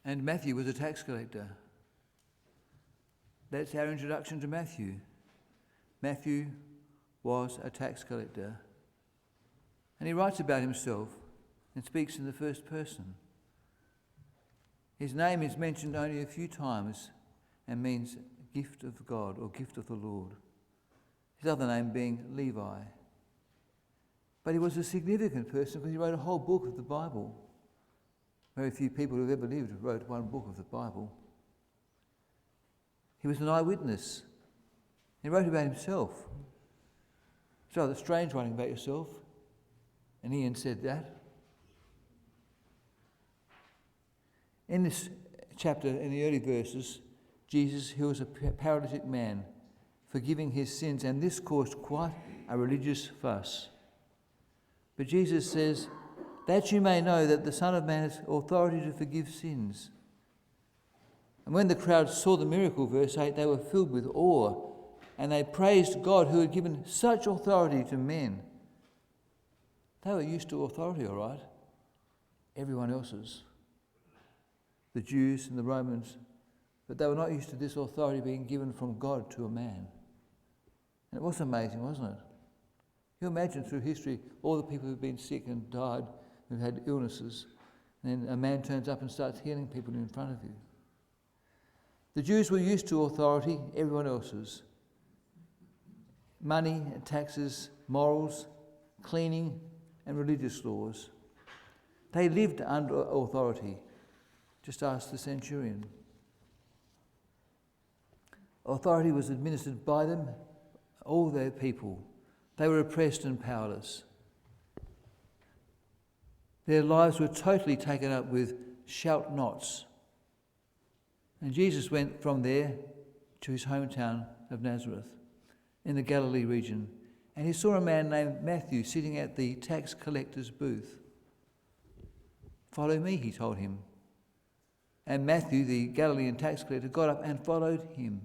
And Matthew was a tax collector. That's our introduction to Matthew. Matthew was a tax collector. And he writes about himself and speaks in the first person. His name is mentioned only a few times and means gift of God or gift of the Lord. His other name being Levi. But he was a significant person because he wrote a whole book of the Bible. Very few people who've ever lived wrote one book of the Bible. He was an eyewitness. He wrote about himself. It's rather strange writing about yourself. And Ian said that. In this chapter, in the early verses, Jesus heals a paralytic man, forgiving his sins, and this caused quite a religious fuss. But Jesus says, that you may know that the Son of Man has authority to forgive sins. And when the crowd saw the miracle, verse 8, they were filled with awe, and they praised God who had given such authority to men. They were used to authority, all right? Everyone else's. The Jews and the Romans. But they were not used to this authority being given from God to a man. And it was amazing, wasn't it? You imagine through history all the people who've been sick and died, who've had illnesses, and then a man turns up and starts healing people in front of you. The Jews were used to authority, everyone else's. Money, taxes, morals, cleaning, and religious laws. They lived under authority. Just ask the centurion. Authority was administered by them, all their people. They were oppressed and powerless. Their lives were totally taken up with shout-nots. And Jesus went from there to his hometown of Nazareth in the Galilee region. And he saw a man named Matthew sitting at the tax collector's booth. Follow me, he told him. And Matthew, the Galilean tax collector, got up and followed him.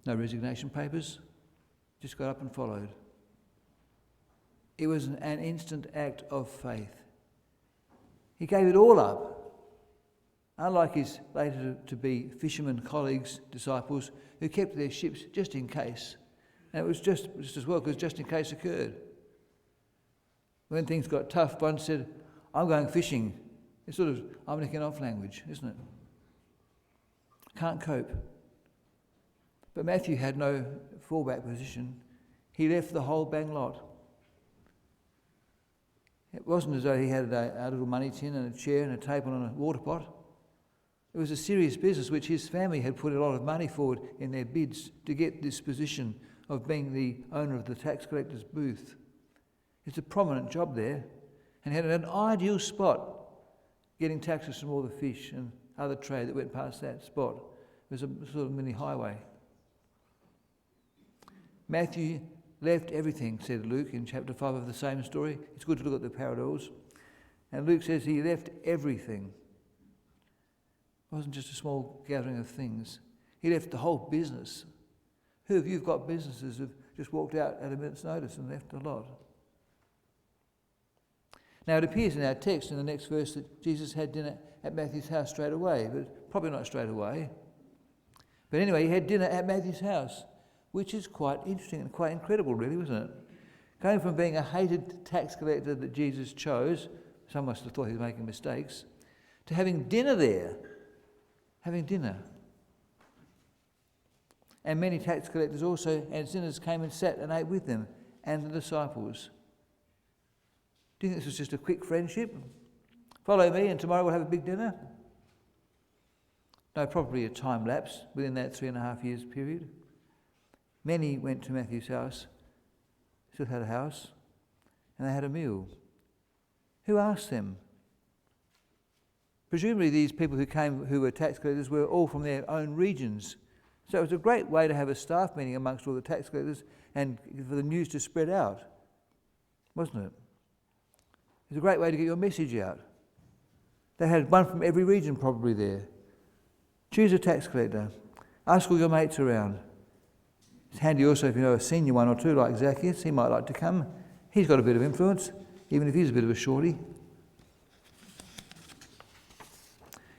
No resignation papers, just got up and followed. It was an instant act of faith. He gave it all up. Unlike his later to be fishermen colleagues, disciples, who kept their ships just in case. And it was just as well, because just in case occurred. When things got tough, one said, I'm going fishing. It's sort of I'm nicking off language, isn't it? Can't cope. But Matthew had no fallback position. He left the whole bang lot. It wasn't as though he had a little money tin and a chair and a table and a water pot. It was a serious business which his family had put a lot of money forward in their bids to get this position of being the owner of the tax collector's booth. It's a prominent job there, and had an ideal spot getting taxes from all the fish and other trade that went past that spot. It was a sort of mini highway. Matthew left everything, said Luke in chapter 5 of the same story. It's good to look at the parallels. And Luke says he left everything. It wasn't just a small gathering of things. He left the whole business. Who of you have got businesses who've just walked out at a minute's notice and left a lot? Now it appears in our text in the next verse that Jesus had dinner at Matthew's house straight away, but probably not straight away. But anyway, he had dinner at Matthew's house, which is quite interesting and quite incredible, really, wasn't it? Going from being a hated tax collector that Jesus chose, some must have thought he was making mistakes, to having dinner there. Having dinner. And many tax collectors also and sinners came and sat and ate with them and the disciples. Do you think this was just a quick friendship? Follow me and tomorrow we'll have a big dinner? No, probably a time lapse within that 3.5 years period. Many went to Matthew's house, still had a house, and they had a meal. Who asked them? Presumably these people who came, who were tax collectors, were all from their own regions. So it was a great way to have a staff meeting amongst all the tax collectors and for the news to spread out, wasn't it? It was a great way to get your message out. They had one from every region probably there. Choose a tax collector. Ask all your mates around. It's handy also if you know a senior one or two like Zacchaeus. He might like to come. He's got a bit of influence, even if he's a bit of a shorty.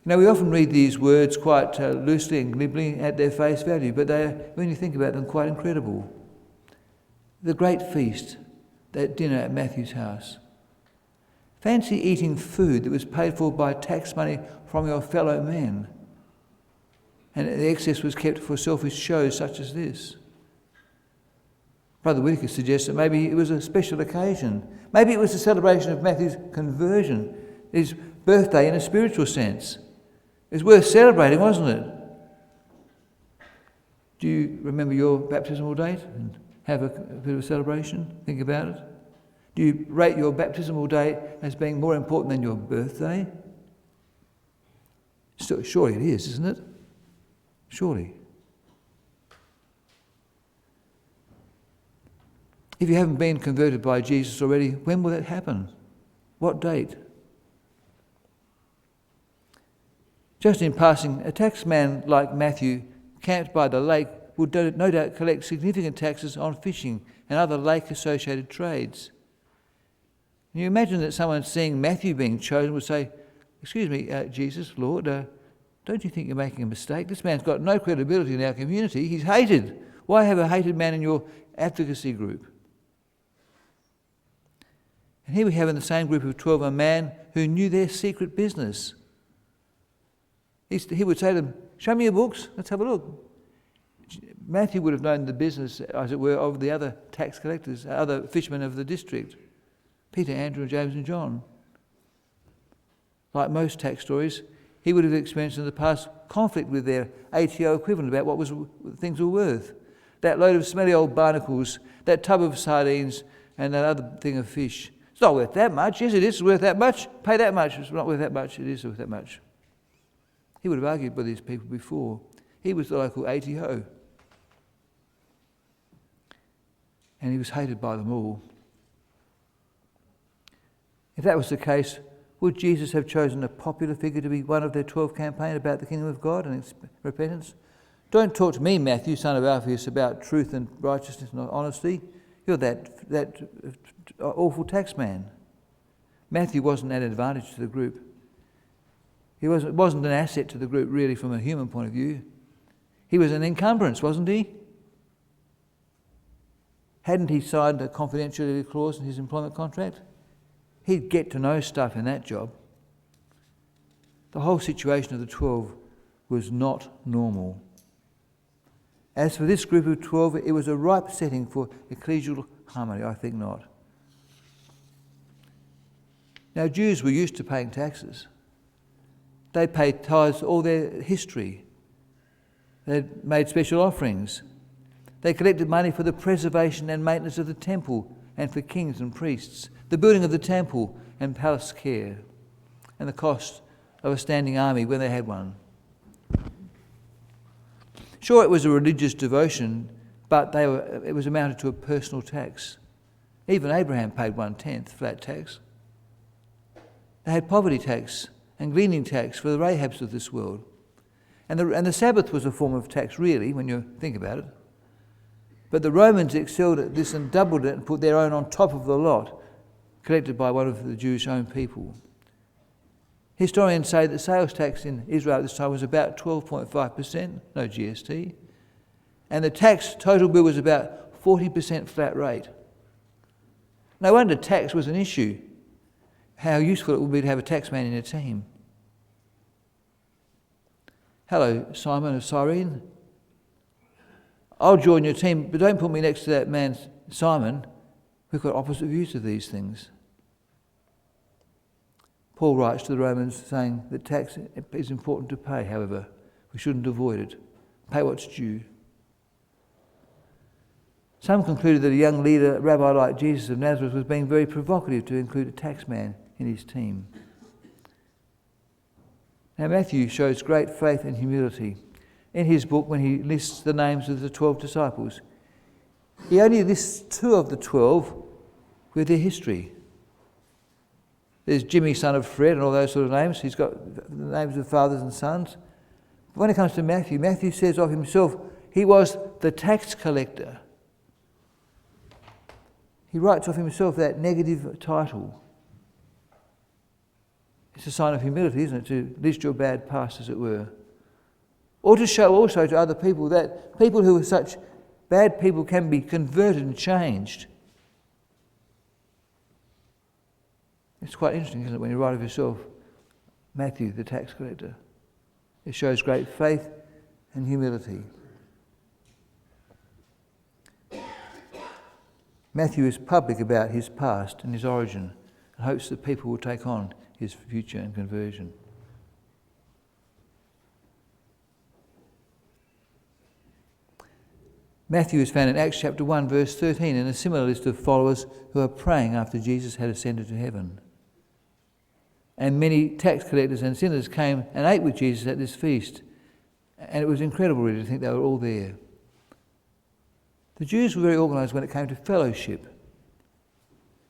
You know, we often read these words quite loosely and glibly at their face value, but they are, when you think about them, quite incredible. The great feast, that dinner at Matthew's house. Fancy eating food that was paid for by tax money from your fellow men, and the excess was kept for selfish shows such as this. Brother Whitaker suggests that maybe it was a special occasion. Maybe it was a celebration of Matthew's conversion, his birthday in a spiritual sense. It was worth celebrating, wasn't it? Do you remember your baptismal date and have a bit of a celebration? Think about it. Do you rate your baptismal date as being more important than your birthday? Surely it is, isn't it? Surely. If you haven't been converted by Jesus already, when will that happen? What date? Just in passing, a taxman like Matthew, camped by the lake, would no doubt collect significant taxes on fishing and other lake-associated trades. Can you imagine that someone seeing Matthew being chosen would say, "Excuse me, Jesus, Lord, don't you think you're making a mistake? This man's got no credibility in our community. He's hated. Why have a hated man in your advocacy group?" And here we have in the same group of 12 a man who knew their secret business. He would say to them, "Show me your books, let's have a look." Matthew would have known the business, as it were, of the other tax collectors, other fishermen of the district. Peter, Andrew, James and John. Like most tax stories, he would have experienced in the past conflict with their ATO equivalent about what things were worth. That load of smelly old barnacles, that tub of sardines, and that other thing of fish. It's not worth that much. Yes, it is worth that much. Pay that much. It's not worth that much. It is worth that much. He would have argued with these people before. He was the local ATO. And he was hated by them all. If that was the case, would Jesus have chosen a popular figure to be one of their 12 campaign about the kingdom of God and its repentance? "Don't talk to me, Matthew, son of Alphaeus, about truth and righteousness and honesty. You're that awful tax man." Matthew wasn't an advantage to the group. He wasn't an asset to the group, really, from a human point of view. He was an encumbrance, wasn't he? Hadn't he signed a confidentiality clause in his employment contract? He'd get to know stuff in that job. The whole situation of the 12 was not normal. As for this group of 12, it was a ripe setting for ecclesial harmony. I think not. Now, Jews were used to paying taxes. They paid tithes all their history. They made special offerings. They collected money for the preservation and maintenance of the temple and for kings and priests, the building of the temple and palace care, and the cost of a standing army when they had one. Sure, it was a religious devotion, but it was amounted to a personal tax. Even Abraham paid 1/10 flat tax. They had poverty tax and gleaning tax for the Rahabs of this world. And the Sabbath was a form of tax, really, when you think about it. But the Romans excelled at this and doubled it and put their own on top of the lot, collected by one of the Jewish own people. Historians say that sales tax in Israel at this time was about 12.5%, no GST, and the tax total bill was about 40% flat rate. No wonder tax was an issue. How useful it would be to have a taxman in a team. "Hello, Simon of Cyrene. I'll join your team, but don't put me next to that man, Simon. We've got opposite views of these things." Paul writes to the Romans saying that tax is important to pay, however. We shouldn't avoid it. Pay what's due. Some concluded that a young leader, rabbi like Jesus of Nazareth, was being very provocative to include a taxman in his team. Now, Matthew shows great faith and humility. In his book, when he lists the names of the 12 disciples, he only lists 2 of the 12 with their history. There's Jimmy, son of Fred, and all those sort of names. He's got the names of fathers and sons. But when it comes to Matthew, Matthew says of himself, he was the tax collector. He writes of himself that negative title. It's a sign of humility, isn't it, to list your bad past, as it were. Or to show also to other people that people who are such bad people can be converted and changed. It's quite interesting, isn't it, when you write of yourself, Matthew, the tax collector. It shows great faith and humility. Matthew is public about his past and his origin and hopes that people will take on his future and conversion. Matthew is found in Acts chapter 1 verse 13 in a similar list of followers who are praying after Jesus had ascended to heaven. And many tax collectors and sinners came and ate with Jesus at this feast. And it was incredible really to think they were all there. The Jews were very organised when it came to fellowship.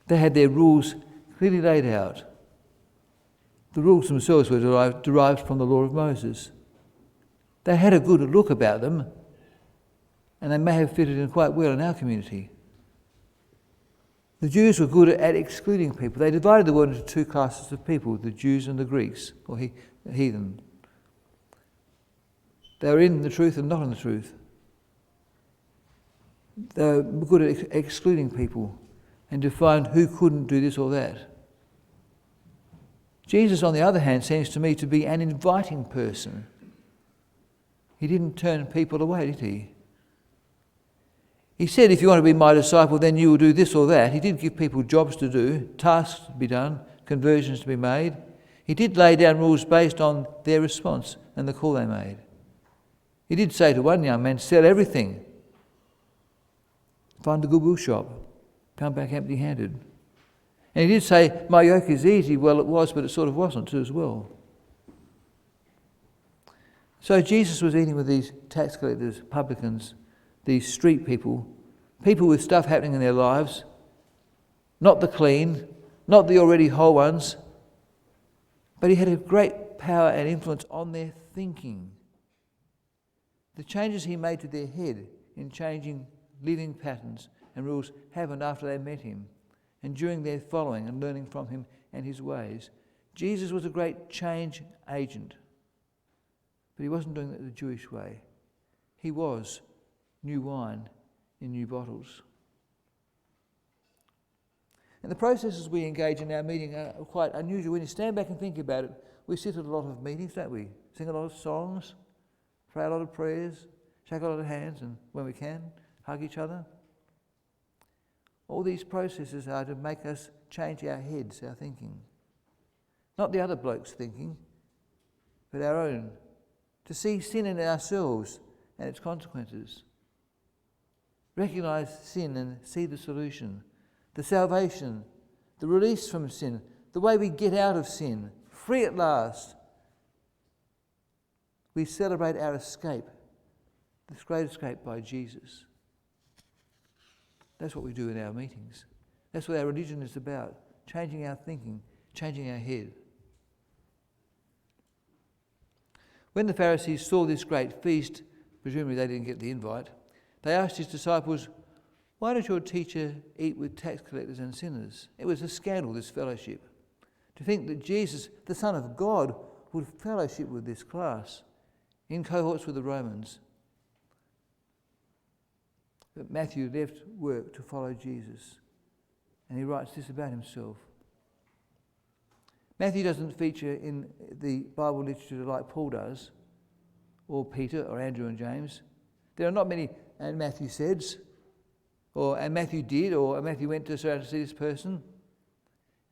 They had their rules clearly laid out. The rules themselves were derived from the law of Moses. They had a good look about them, and they may have fitted in quite well in our community. The Jews were good at excluding people. They divided the world into two classes of people, the Jews and the Greeks, or heathen. They were in the truth and not in the truth. They were good at excluding people and defined who couldn't do this or that. Jesus, on the other hand, seems to me to be an inviting person. He didn't turn people away, did he? He said, if you want to be my disciple, then you will do this or that. He did give people jobs to do, tasks to be done, conversions to be made. He did lay down rules based on their response and the call they made. He did say to one young man, sell everything. Find a goodwill shop. Come back empty-handed. And he did say, my yoke is easy. Well, it was, but it sort of wasn't too as well. So Jesus was eating with these tax collectors, publicans, these street people, people with stuff happening in their lives, not the clean, not the already whole ones, but he had a great power and influence on their thinking. The changes he made to their head in changing living patterns and rules happened after they met him and during their following and learning from him and his ways. Jesus was a great change agent, but he wasn't doing it the Jewish way. He was new wine in new bottles. And the processes we engage in our meeting are quite unusual. When you stand back and think about it, we sit at a lot of meetings, don't we? Sing a lot of songs, pray a lot of prayers, shake a lot of hands, and when we can, hug each other. All these processes are to make us change our heads, our thinking. Not the other bloke's thinking, but our own. To see sin in ourselves and its consequences. Recognise sin and see the solution, the salvation, the release from sin, the way we get out of sin, free at last. We celebrate our escape, this great escape by Jesus. That's what we do in our meetings. That's what our religion is about, changing our thinking, changing our head. When the Pharisees saw this great feast, presumably they didn't get the invite, they asked his disciples, why does your teacher eat with tax collectors and sinners? It was a scandal, this fellowship. To think that Jesus, the Son of God, would fellowship with this class in cohorts with the Romans. But Matthew left work to follow Jesus, and he writes this about himself. Matthew doesn't feature in the Bible literature like Paul does, or Peter, or Andrew and James. There are not many, and Matthew says, or and Matthew did, or Matthew went to see this person.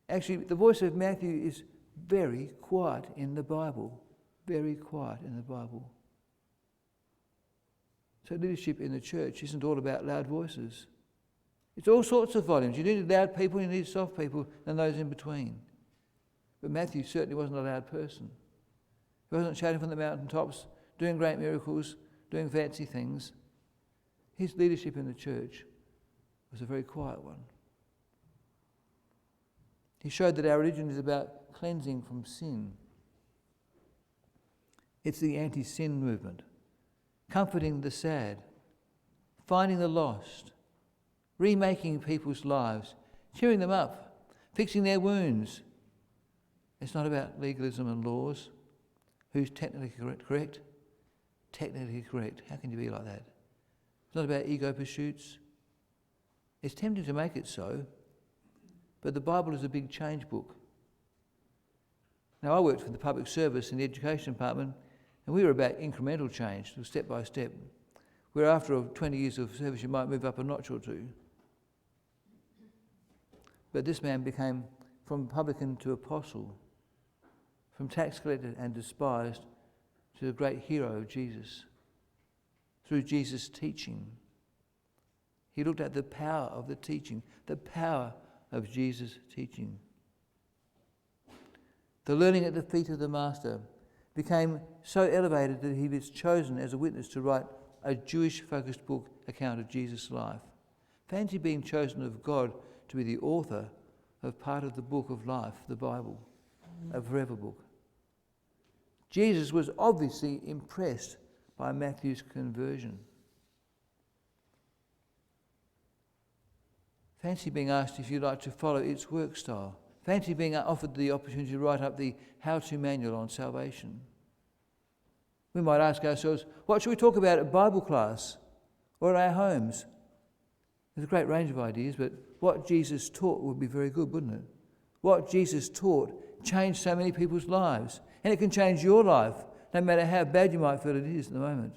Actually, the voice of Matthew is very quiet in the Bible. Very quiet in the Bible. So leadership in the church isn't all about loud voices. It's all sorts of volumes. You need loud people, you need soft people, and those in between. But Matthew certainly wasn't a loud person. He wasn't shouting from the mountaintops, doing great miracles, doing fancy things. His leadership in the church was a very quiet one. He showed that our religion is about cleansing from sin. It's the anti-sin movement, comforting the sad, finding the lost, remaking people's lives, cheering them up, fixing their wounds, It's not about legalism and laws. Who's technically correct? Technically correct. How can you be like that? It's not about ego pursuits. It's tempting to make it so, but the Bible is a big change book. Now, I worked for the public service in the education department, and we were about incremental change, step by step, where after 20 years of service you might move up a notch or two. But this man became from publican to apostle, from tax collector and despised to the great hero of Jesus, through Jesus' teaching. He looked at the power of the teaching, the power of Jesus' teaching. The learning at the feet of the Master became so elevated that he was chosen as a witness to write a Jewish-focused book account of Jesus' life. Fancy being chosen of God to be the author of part of the book of life, the Bible, a forever book. Jesus was obviously impressed by Matthew's conversion. Fancy being asked if you'd like to follow its work style. Fancy being offered the opportunity to write up the how-to manual on salvation. We might ask ourselves, what should we talk about at Bible class or at our homes? There's a great range of ideas, but what Jesus taught would be very good, wouldn't it? What Jesus taught changed so many people's lives, and it can change your life, no matter how bad you might feel it is at the moment.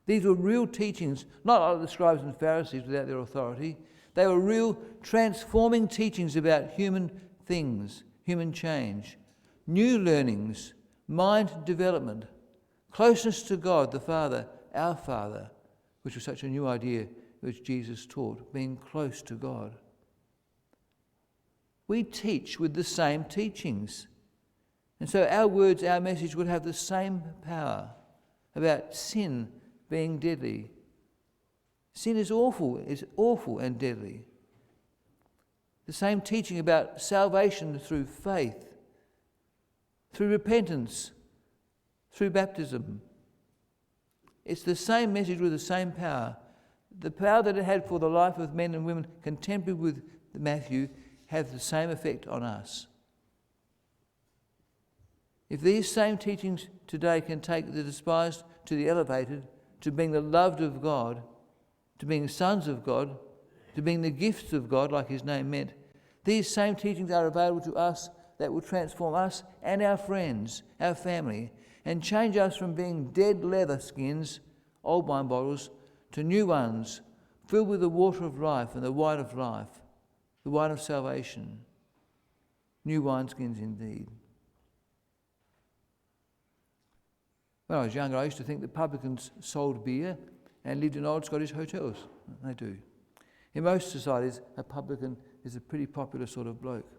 These were real teachings, not like the scribes and Pharisees without their authority. They were real transforming teachings about human things, human change, new learnings, mind development, closeness to God the Father, our Father, which was such a new idea which Jesus taught, being close to God. We teach with the same teachings. And so our words, our message would have the same power about sin being deadly. Sin is awful and deadly. The same teaching about salvation through faith, through repentance, through baptism. It's the same message with the same power. The power that it had for the life of men and women contemporary with Matthew have the same effect on us. If these same teachings today can take the despised to the elevated, to being the loved of God, to being sons of God, to being the gifts of God, like his name meant, these same teachings are available to us that will transform us and our friends, our family, and change us from being dead leather skins, old wine bottles, to new ones, filled with the water of life and the wine of life, the wine of salvation. New wineskins indeed. When I was younger, I used to think that publicans sold beer and lived in old Scottish hotels. They do. In most societies, a publican is a pretty popular sort of bloke.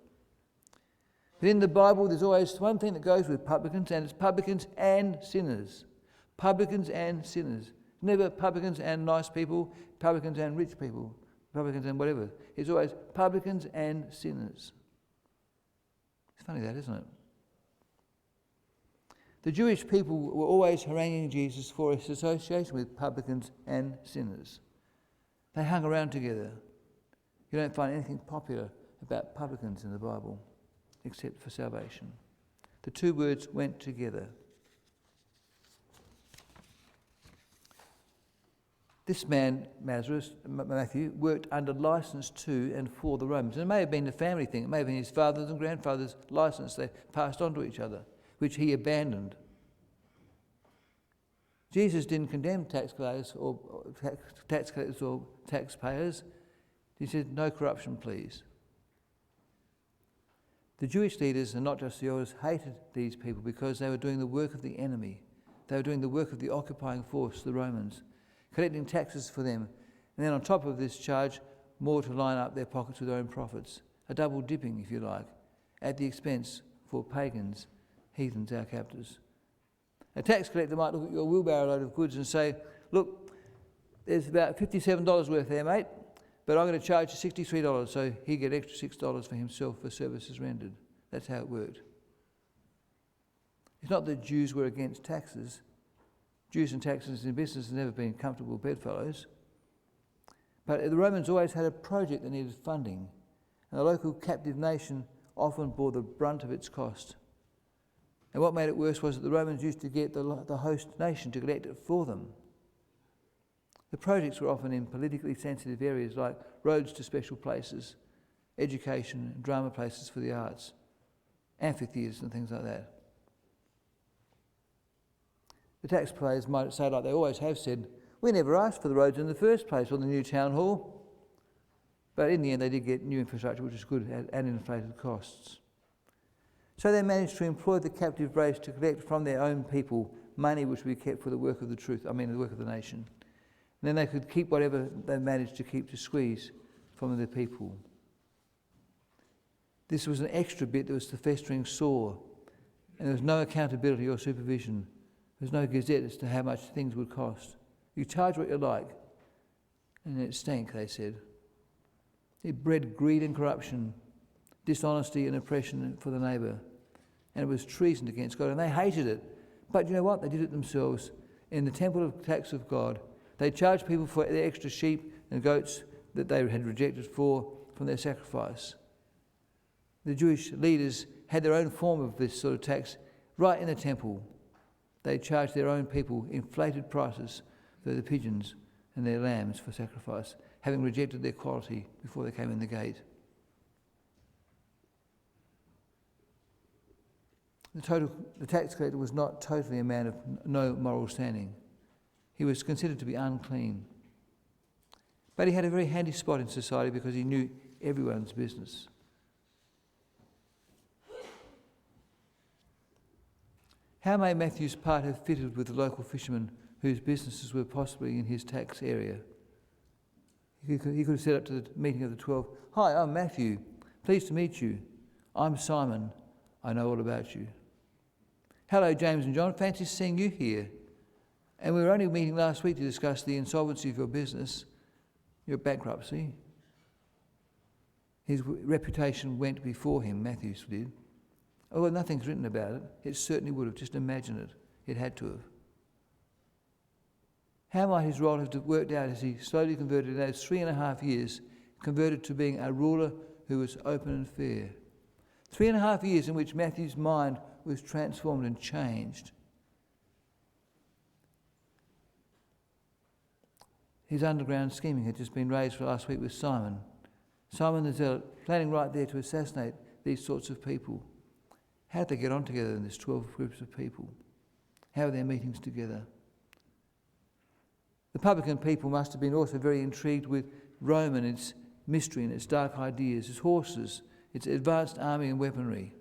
But in the Bible, there's always one thing that goes with publicans, and it's publicans and sinners. Publicans and sinners. Never publicans and nice people, publicans and rich people, publicans and whatever. It's always publicans and sinners. It's funny that, isn't it? The Jewish people were always haranguing Jesus for his association with publicans and sinners. They hung around together. You don't find anything popular about publicans in the Bible, except for salvation. The two words went together. This man, Matthew, worked under license to and for the Romans. And it may have been a family thing. It may have been his father's and grandfather's license they passed on to each other, which he abandoned. Jesus didn't condemn tax collectors or taxpayers. He said, no corruption, please. The Jewish leaders, and not just the elders, hated these people because they were doing the work of the enemy. They were doing the work of the occupying force, the Romans, collecting taxes for them. And then on top of this charge, more to line up their pockets with their own profits. A double dipping, if you like, at the expense for pagans, heathens, our captors. A tax collector might look at your wheelbarrow load of goods and say, look, there's about $57 worth there, mate, but I'm going to charge you $63, so he'd get extra $6 for himself for services rendered. That's how it worked. It's not that Jews were against taxes. Jews and taxes in business have never been comfortable bedfellows. But the Romans always had a project that needed funding, and the local captive nation often bore the brunt of its cost. And what made it worse was that the Romans used to get the host nation to collect it for them. The projects were often in politically sensitive areas like roads to special places, education, and drama places for the arts, amphitheatres and things like that. The taxpayers might say, like they always have said, we never asked for the roads in the first place or the new town hall. But in the end they did get new infrastructure, which is good at inflated costs. So they managed to employ the captive race to collect from their own people money which would be kept for the work of the work of the nation. And then they could keep whatever they managed to keep to squeeze from the people. This was an extra bit that was the festering sore, and there was no accountability or supervision. There was no gazette as to how much things would cost. You charge what you like, and it stank, they said. It bred greed and corruption, dishonesty and oppression for the neighbour, and it was treason against God, and they hated it. But you know what? They did it themselves. In the temple of tax of God, they charged people for their extra sheep and goats that they had rejected from their sacrifice. The Jewish leaders had their own form of this sort of tax right in the temple. They charged their own people inflated prices for the pigeons and their lambs for sacrifice, having rejected their quality before they came in the gate. The tax collector was not totally a man of no moral standing. He was considered to be unclean. But he had a very handy spot in society because he knew everyone's business. How may Matthew's part have fitted with the local fishermen whose businesses were possibly in his tax area? He could have said up to the meeting of the 12, "Hi, I'm Matthew. Pleased to meet you. I'm Simon. I know all about you. Hello, James and John. Fancy seeing you here. And we were only meeting last week to discuss the insolvency of your business, your bankruptcy." His reputation went before him, Matthew's did. Although nothing's written about it, it certainly would have. Just imagine it. It had to have. How might his role have worked out as he slowly converted in those 3.5 years, converted to being a ruler who was open and fair? 3.5 years in which Matthew's mind was transformed and changed. His underground scheming had just been raised for last week with Simon the zealot, planning right there to assassinate these sorts of people. How did they get on together in this 12 groups of people? How were their meetings together? The publican people must have been also very intrigued with Rome and its mystery and its dark ideas, its horses, its advanced army and weaponry.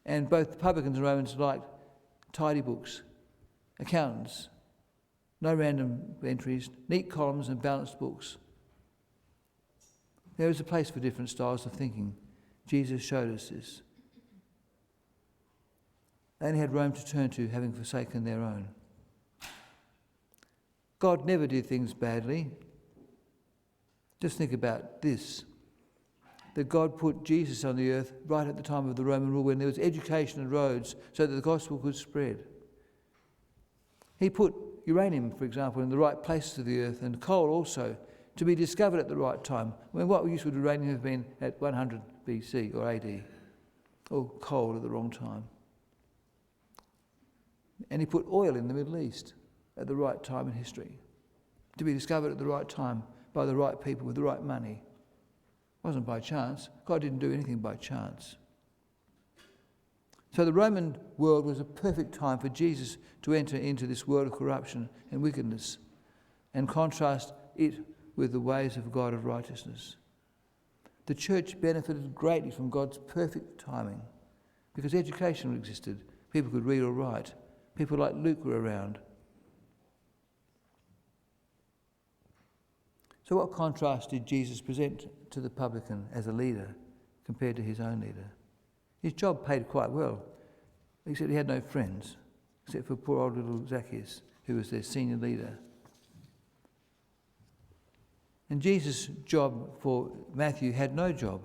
And both the publicans and Romans liked tidy books, accountants, no random entries, neat columns and balanced books. There is a place for different styles of thinking. Jesus showed us this. They only had Rome to turn to, having forsaken their own. God never did things badly. Just think about this, that God put Jesus on the earth right at the time of the Roman rule when there was education and roads so that the gospel could spread. He put uranium, for example, in the right places of the earth, and coal also, to be discovered at the right time. I mean, what use would uranium have been at 100 BC or AD? Or coal at the wrong time. And he put oil in the Middle East at the right time in history, to be discovered at the right time by the right people with the right money. It wasn't by chance. God didn't do anything by chance. So the Roman world was a perfect time for Jesus to enter into this world of corruption and wickedness and contrast it with the ways of God of righteousness. The church benefited greatly from God's perfect timing because education existed. People could read or write. People like Luke were around. So what contrast did Jesus present to the publican as a leader compared to his own leader? His job paid quite well, except he had no friends, except for poor old little Zacchaeus, who was their senior leader. And Jesus' job for Matthew had no job.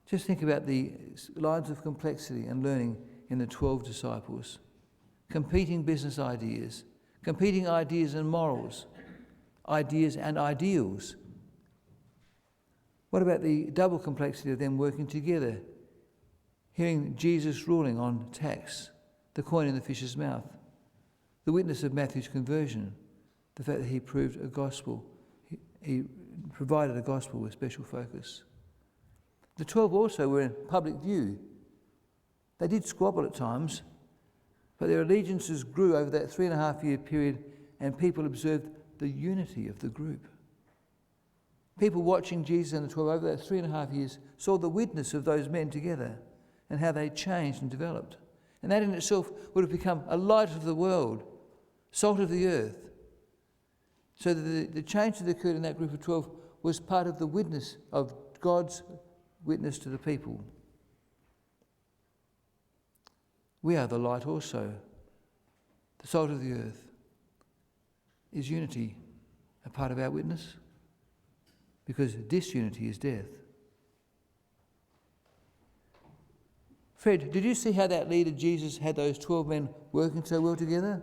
Just think about the lines of complexity and learning in the 12 disciples. Competing business ideas, competing ideas and morals, ideas and ideals. What about the double complexity of them working together? Hearing Jesus ruling on tax, the coin in the fish's mouth, the witness of Matthew's conversion, the fact that he proved a gospel. He provided a gospel with special focus. The 12 also were in public view. They did squabble at times, but their allegiances grew over that 3.5-year period, and people observed the unity of the group. People watching Jesus and the 12 over that 3.5 years saw the witness of those men together and how they changed and developed. And that in itself would have become a light of the world, salt of the earth. So that the change that occurred in that group of 12 was part of the witness of God's witness to the people. We are the light also, the salt of the earth. Is unity a part of our witness? Because disunity is death. Fred, did you see how that leader Jesus had those 12 men working so well together?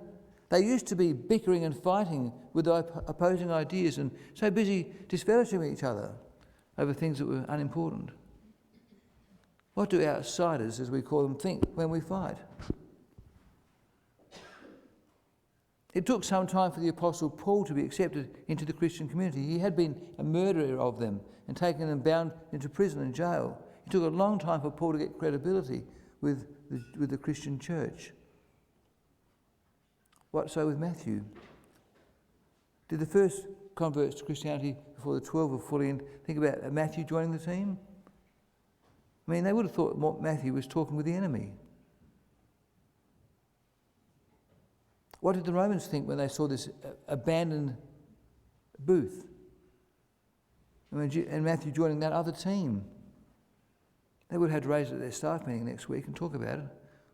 They used to be bickering and fighting with opposing ideas and so busy disfellowshipping each other over things that were unimportant. What do outsiders, as we call them, think when we fight? It took some time for the Apostle Paul to be accepted into the Christian community. He had been a murderer of them and taken them bound into prison and jail. It took a long time for Paul to get credibility with the Christian church. What so with Matthew? Did the first converts to Christianity before the 12 were fully in think about Matthew joining the team? I mean, they would have thought Matthew was talking with the enemy. What did the Romans think when they saw this abandoned booth? And Matthew joining that other team? They would have had to raise it at their staff meeting next week and talk about it.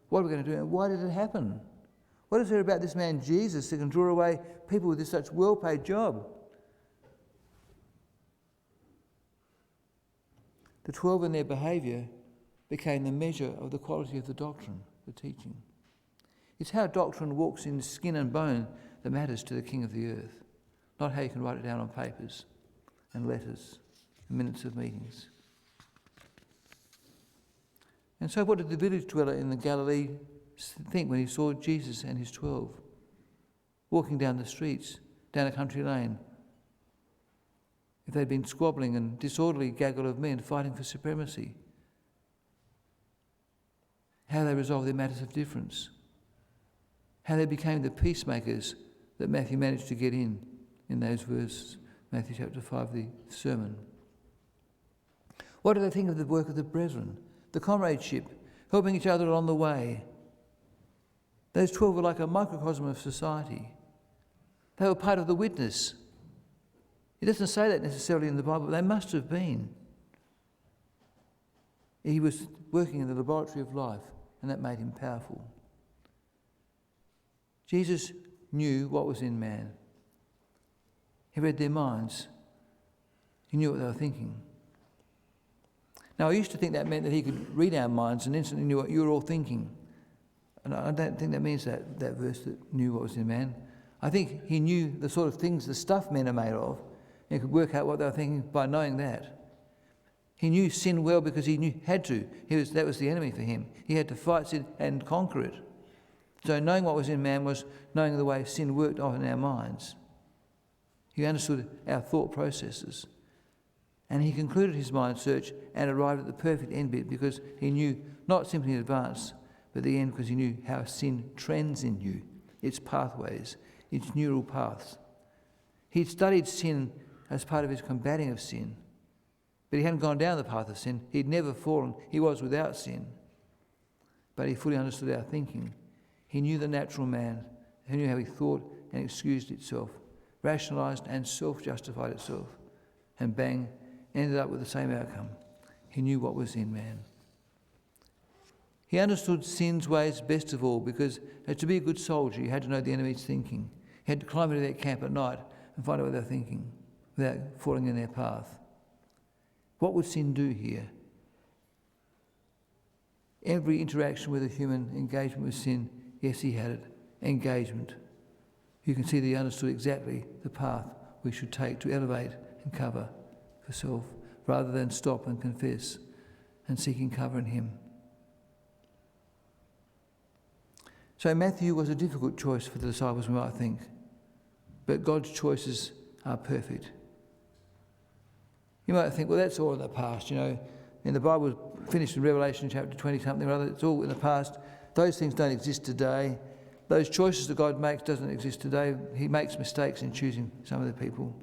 What are we going to do? And why did it happen? What is there about this man Jesus that can draw away people with such well-paid job? The 12 and their behaviour became the measure of the quality of the doctrine, the teaching. It's how doctrine walks in skin and bone that matters to the King of the earth, not how you can write it down on papers and letters and minutes of meetings. And so what did the village dweller in the Galilee think when he saw Jesus and his 12 walking down the streets, down a country lane? If they'd been squabbling and disorderly gaggle of men fighting for supremacy, how they resolved their matters of difference, how they became the peacemakers that Matthew managed to get in those verses, Matthew chapter 5, the sermon. What do they think of the work of the brethren, the comradeship, helping each other along the way? Those 12 were like a microcosm of society. They were part of the witness. It doesn't say that necessarily in the Bible, but they must have been. He was working in the laboratory of life, and that made him powerful. Jesus knew what was in man. He read their minds. He knew what they were thinking. Now, I used to think that meant that he could read our minds and instantly knew what you were all thinking. And I don't think that means that verse that knew what was in man. I think he knew the sort of things, the stuff men are made of, and he could work out what they were thinking by knowing that. He knew sin well because he had to. That was the enemy for him. He had to fight sin and conquer it. So knowing what was in man was knowing the way sin worked off in our minds. He understood our thought processes. And he concluded his mind search and arrived at the perfect end bit because he knew not simply in advance, but the end because he knew how sin trends in you, its pathways, its neural paths. He'd studied sin as part of his combating of sin, but he hadn't gone down the path of sin. He'd never fallen. He was without sin. But he fully understood our thinking. He knew the natural man. He knew how he thought and excused itself, rationalised and self-justified itself, and bang, ended up with the same outcome. He knew what was in man. He understood sin's ways best of all because to be a good soldier, you had to know the enemy's thinking. You had to climb into their camp at night and find out what they're thinking without falling in their path. What would sin do here? Every interaction with a human, engagement with sin, yes, he had it, engagement. You can see that he understood exactly the path we should take to elevate and cover for self. rather than stop and confess and seeking cover in him. So Matthew was a difficult choice for the disciples, we might think, but God's choices are perfect. You might think, well, that's all in the past, and the Bible finished in Revelation chapter 20 something or other, it's all in the past. Those things don't exist today. Those choices that God makes doesn't exist today. He makes mistakes in choosing some of the people.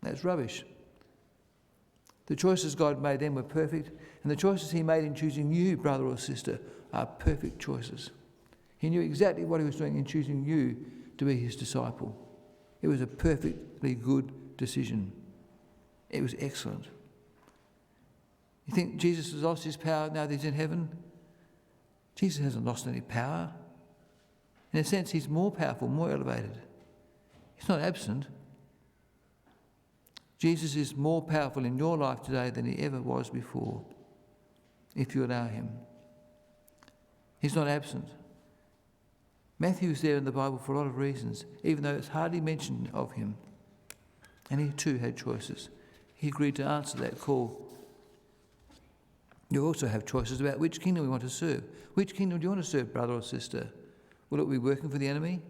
That's rubbish. The choices God made then were perfect, and the choices he made in choosing you, brother or sister, are perfect choices. He knew exactly what he was doing in choosing you to be his disciple. It was a perfectly good decision. It was excellent. You think Jesus has lost his power now that he's in heaven? Jesus hasn't lost any power. In a sense, he's more powerful, more elevated. He's not absent. Jesus is more powerful in your life today than he ever was before, if you allow him. He's not absent. Matthew's there in the Bible for a lot of reasons, even though it's hardly mentioned of him. And he too had choices. He agreed to answer that call. You also have choices about which kingdom we want to serve. Which kingdom do you want to serve, brother or sister? Will it be working for the enemy?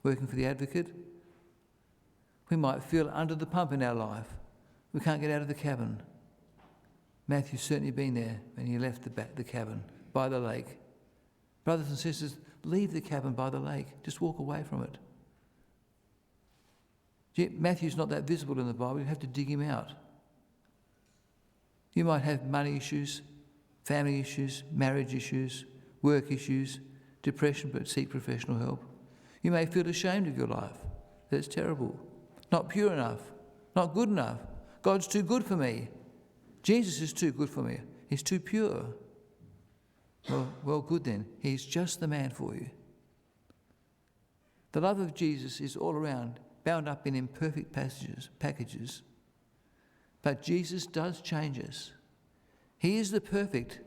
Working for the advocate? We might feel under the pump in our life. We can't get out of the cabin. Matthew's certainly been there when he left the cabin by the lake. Brothers and sisters, leave the cabin by the lake. Just walk away from it. Matthew's not that visible in the Bible. You have to dig him out. You might have money issues, family issues, marriage issues, work issues, depression, but seek professional help. You may feel ashamed of your life, that it's terrible, not pure enough, not good enough. God's too good for me. Jesus is too good for me. He's too pure. Well, good then. He's just the man for you. The love of Jesus is all around, bound up in imperfect packages. But Jesus does change us. He is the perfect.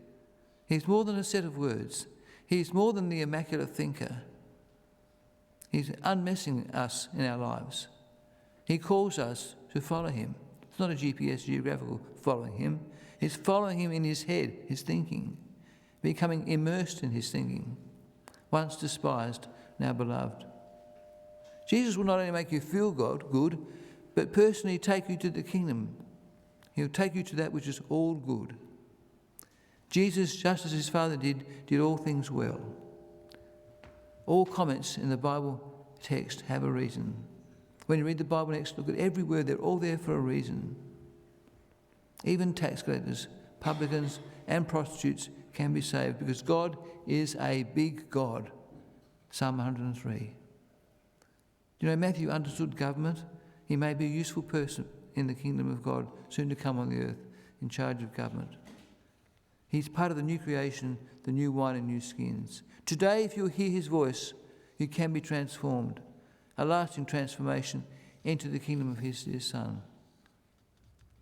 He's more than a set of words. He's more than the immaculate thinker. He's unmessing us in our lives. He calls us to follow him. It's not a GPS geographical following him. It's following him in his head, his thinking, becoming immersed in his thinking. Once despised, now beloved. Jesus will not only make you feel good, but personally take you to the kingdom. He'll take you to that which is all good. Jesus, just as his Father did all things well. All comments in the Bible text have a reason. When you read the Bible next, look at every word. They're all there for a reason. Even tax collectors, publicans and prostitutes can be saved because God is a big God. Psalm 103. Matthew understood government. He may be a useful person in the kingdom of God, soon to come on the earth, in charge of government. He's part of the new creation, the new wine and new skins. Today, if you hear his voice, you can be transformed, a lasting transformation into the kingdom of his dear Son.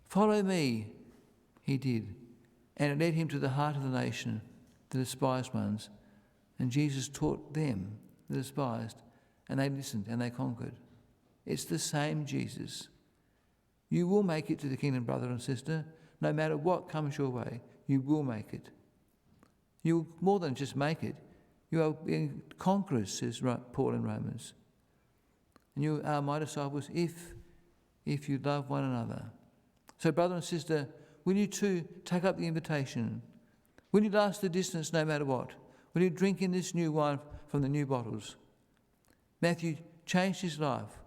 Follow me, he did, and it led him to the heart of the nation, the despised ones, and Jesus taught them, the despised, and they listened and they conquered. It's the same Jesus. You will make it to the kingdom, brother and sister. No matter what comes your way, you will make it. You'll more than just make it. You are being conquerors, says Paul in Romans. And you are my disciples if you love one another. So, brother and sister, will you too take up the invitation? Will you last the distance no matter what? Will you drink in this new wine from the new bottles? Matthew changed his life.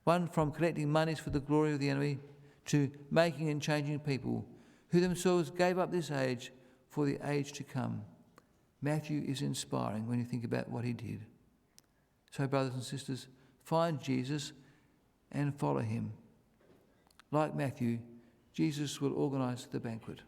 One from collecting monies for the glory of the enemy to making and changing people who themselves gave up this age for the age to come. Matthew is inspiring when you think about what he did. So, brothers and sisters, find Jesus and follow him. Like Matthew, Jesus will organise the banquet.